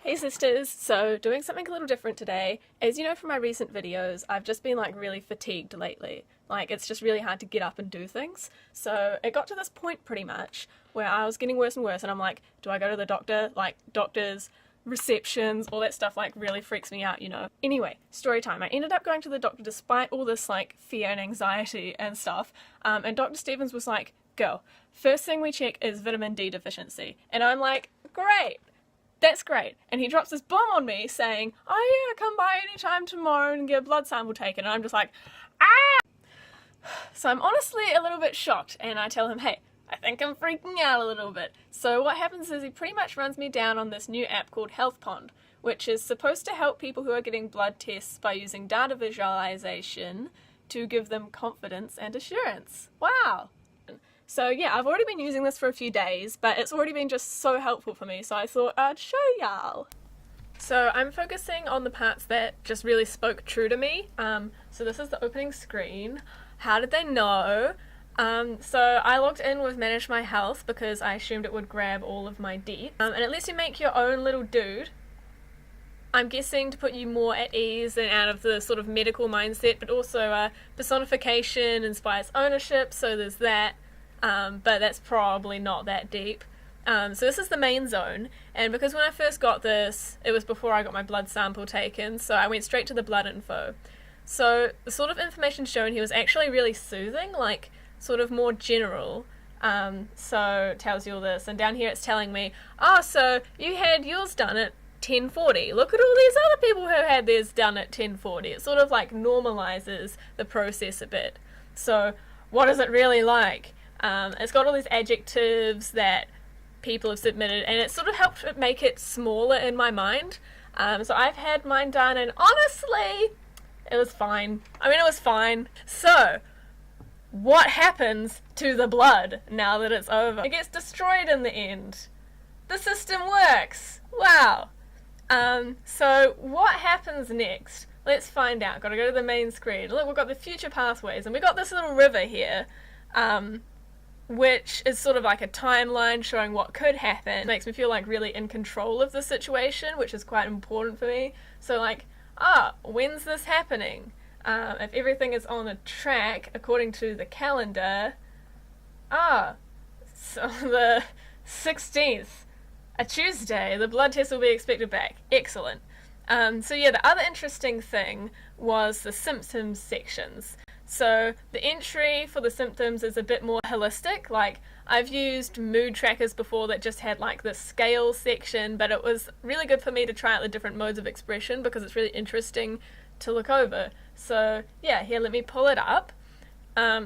Hey sisters, so doing something a little different today. As you know from my recent videos, I've just been like really fatigued lately. Like it's just really hard to get up and do things. So it got to this point pretty much where I was getting worse and worse and I'm like, do I go to the doctor? Like doctors, receptions, all that stuff like really freaks me out, you know. Anyway, story time. I ended up going to the doctor despite all this like fear and anxiety and stuff. And Dr. Stevens was like, girl, first thing we check is vitamin D deficiency. And I'm like, great. That's great. And he drops this bomb on me saying, oh yeah, come by anytime tomorrow and get a blood sample taken. And I'm just like, ah! So I'm honestly a little bit shocked and I tell him, hey, I think I'm freaking out a little bit. So what happens is he pretty much runs me down on this new app called Health Pond, which is supposed to help people who are getting blood tests by using data visualization to give them confidence and assurance. Wow! So yeah, I've already been using this for a few days, but it's already been just so helpful for me, so I thought I'd show y'all. So I'm focusing on the parts that just really spoke true to me. So this is the opening screen. How did they know? So I logged in with Manage My Health because I assumed it would grab all of my deets. And it lets you make your own little dude. I'm guessing to put you more at ease and out of the sort of medical mindset, but also personification inspires ownership, so there's that. But that's probably not that deep. So this is the main zone, and because when I first got this, it was before I got my blood sample taken, so I went straight to the blood info. So the sort of information shown here was actually really soothing, like sort of more general. So it tells you all this, and down here it's telling me, oh, so you had yours done at 10:40. Look at all these other people who had theirs done at 10:40. It sort of like normalizes the process a bit. So what is it really like? It's got all these adjectives that people have submitted, and it sort of helped make it smaller in my mind. So I've had mine done, and honestly, it was fine. I mean, it was fine. So, what happens to the blood now that it's over? It gets destroyed in the end. The system works. Wow. So what happens next? Let's find out. Gotta go to the main screen. Look, we've got the future pathways, and we've got this little river here. Which is sort of like a timeline showing what could happen. It makes me feel like really in control of the situation, which is quite important for me. So like, when's this happening? If everything is on a track according to the calendar, so the 16th, a Tuesday, the blood test will be expected back. Excellent. So yeah, the other interesting thing was the symptoms sections. So the entry for the symptoms is a bit more holistic. Like I've used mood trackers before that just had like the scale section, but it was really good for me to try out the different modes of expression because it's really interesting to look over. So yeah, here, let me pull it up.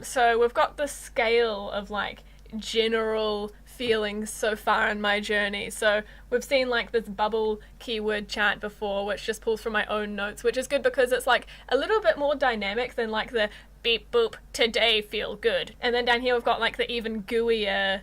So we've got the scale of like general feelings so far in my journey. So we've seen like this bubble keyword chart before, which just pulls from my own notes, which is good because it's like a little bit more dynamic than like the beep boop today feel good. And then down here we've got like the even gooier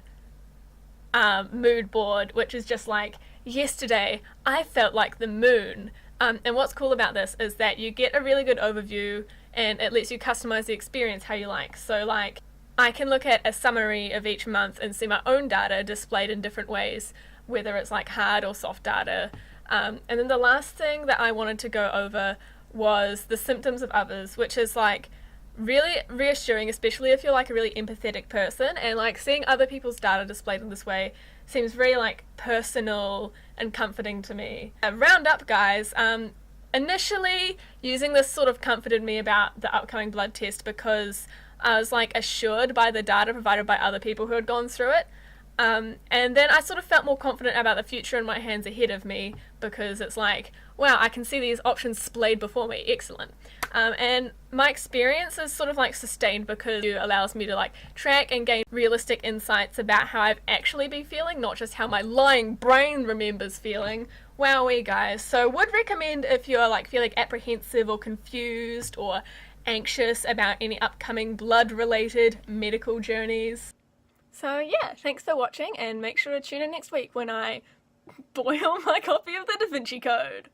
mood board, which is just like yesterday I felt like the moon. And what's cool about this is that you get a really good overview and it lets you customize the experience how you like. So like I can look at a summary of each month and see my own data displayed in different ways, whether it's like hard or soft data. And then the last thing that I wanted to go over was the symptoms of others, which is like really reassuring, especially if you're like a really empathetic person, and like seeing other people's data displayed in this way seems very like personal and comforting to me. Round up, guys. Initially using this sort of comforted me about the upcoming blood test because I was like assured by the data provided by other people who had gone through it. And then I sort of felt more confident about the future in my hands ahead of me because it's like, wow, I can see these options displayed before me. Excellent. And my experience is sort of like sustained because it allows me to like track and gain realistic insights about how I've actually been feeling, not just how my lying brain remembers feeling. Wowee, guys. So would recommend if you're like feeling apprehensive or confused or anxious about any upcoming blood-related medical journeys. So yeah, thanks for watching and make sure to tune in next week when I boil my copy of the Da Vinci Code.